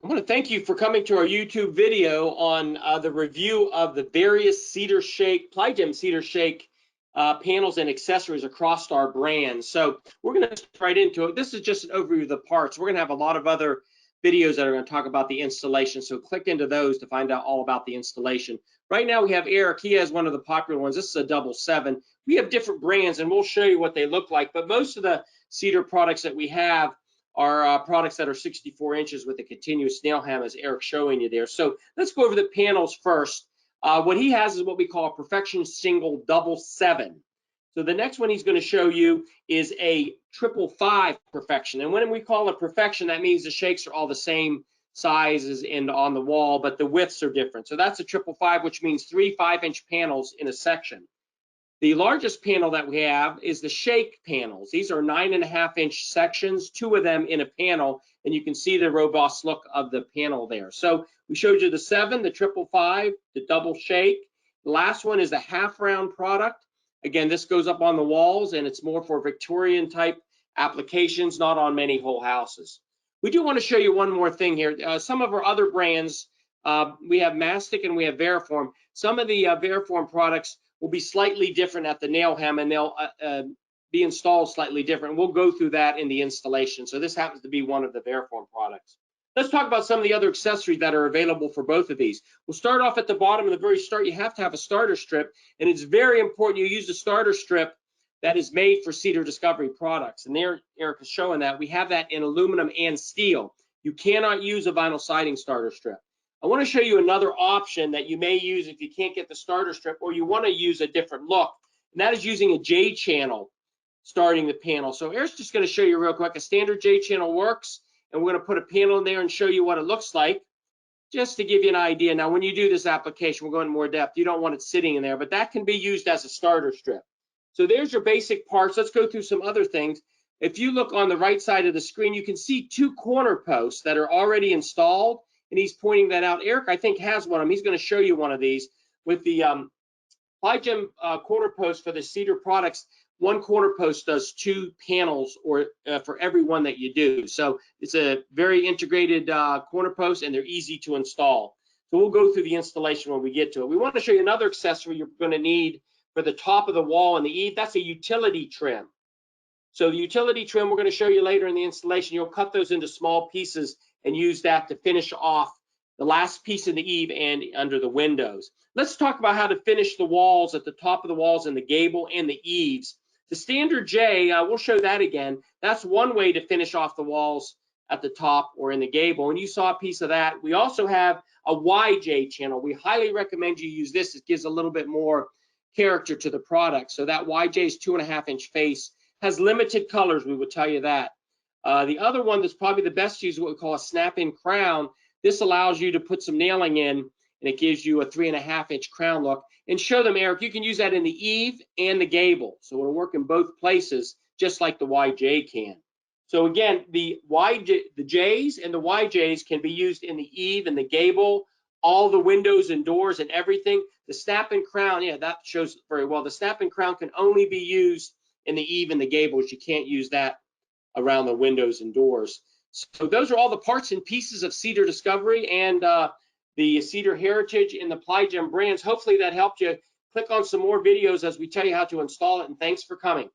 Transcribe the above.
I want to thank you for coming to our YouTube video on the review of the various Cedar Shake, Plygem Cedar Shake panels and accessories across our brands. So we're going to get right into it. This is just an overview of the parts. We're going to have a lot of other videos that are going to talk about the installation. So click into those to find out all about the installation. Right now we have Eric. He has one of the popular ones. This is a 777. We have different brands and we'll show you what they look like. But most of the Cedar products that we have are products that are 64 inches with a continuous nail ham, as Eric's showing you there. So let's go over the panels first. What he has is what we call a Perfection Single 777. So the next one he's going to show you is a 555 Perfection. And when we call it Perfection, that means the shakes are all the same sizes and on the wall, but the widths are different. So that's a 555, which means 3 5-inch panels in a section. The largest panel that we have is the shake panels. These are 9.5-inch sections, 2 of them in a panel, and you can see the robust look of the panel there. So we showed you the 7, the 555, the double shake. The last one is a half-round product. Again, this goes up on the walls, and it's more for Victorian type applications, not on many whole houses. We do want to show you one more thing here. Some of our other brands, we have Mastic and we have Variform. Some of the Variform products will be slightly different at the nail ham, and they'll be installed slightly different. We'll go through that in the installation. So this happens to be one of the Variform products. Let's talk about some of the other accessories that are available for both of these. We'll start off at the bottom. At the very start, you have to have a starter strip, and it's very important you use a starter strip that is made for Cedar Discovery products. And there, Eric is showing that. We have that in aluminum and steel. You cannot use a vinyl siding starter strip. I want to show you another option that you may use if you can't get the starter strip or you want to use a different look, and that is using a J channel starting the panel. So Eric's just going to show you real quick. A standard J channel works, and we're going to put a panel in there and show you what it looks like, just to give you an idea. Now, when you do this application, we'll go into more depth. You don't want it sitting in there, but that can be used as a starter strip. So there's your basic parts. Let's go through some other things. If you look on the right side of the screen, you can see 2 corner posts that are already installed, and he's pointing that out. Eric, I think, has one of them. He's going to show you one of these with the Plygem corner post for the Cedar products. One corner post does 2 panels or for every one that you do. So it's a very integrated corner post, and they're easy to install. So we'll go through the installation when we get to it. We want to show you another accessory you're going to need for the top of the wall and the eave. That's a utility trim. So the utility trim we're going to show you later in the installation. You'll cut those into small pieces and use that to finish off the last piece in the eave and under the windows. Let's talk about how to finish the walls at the top of the walls and the gable and the eaves. The standard J, we'll show that again. That's one way to finish off the walls at the top or in the gable, and you saw a piece of that. We also have a YJ channel. We highly recommend you use this. It gives a little bit more character to the product. So that YJ is 2.5-inch face, has limited colors, we would tell you that. The other one that's probably the best to use is what we call a snap-in crown. This allows you to put some nailing in, and it gives you a 3.5-inch crown look. And show them, Eric, you can use that in the eave and the gable. So it'll work in both places, just like the YJ can. So again, the J's and the YJs can be used in the eave and the gable, all the windows and doors and everything. The snap-in crown, yeah, that shows very well. The snap-in crown can only be used in the eave and the gables. You can't use that around the windows and doors. So those are all the parts and pieces of Cedar Discovery and the Cedar Heritage in the Plygem brands. Hopefully that helped you. Click on some more videos as we tell you how to install it, and thanks for coming.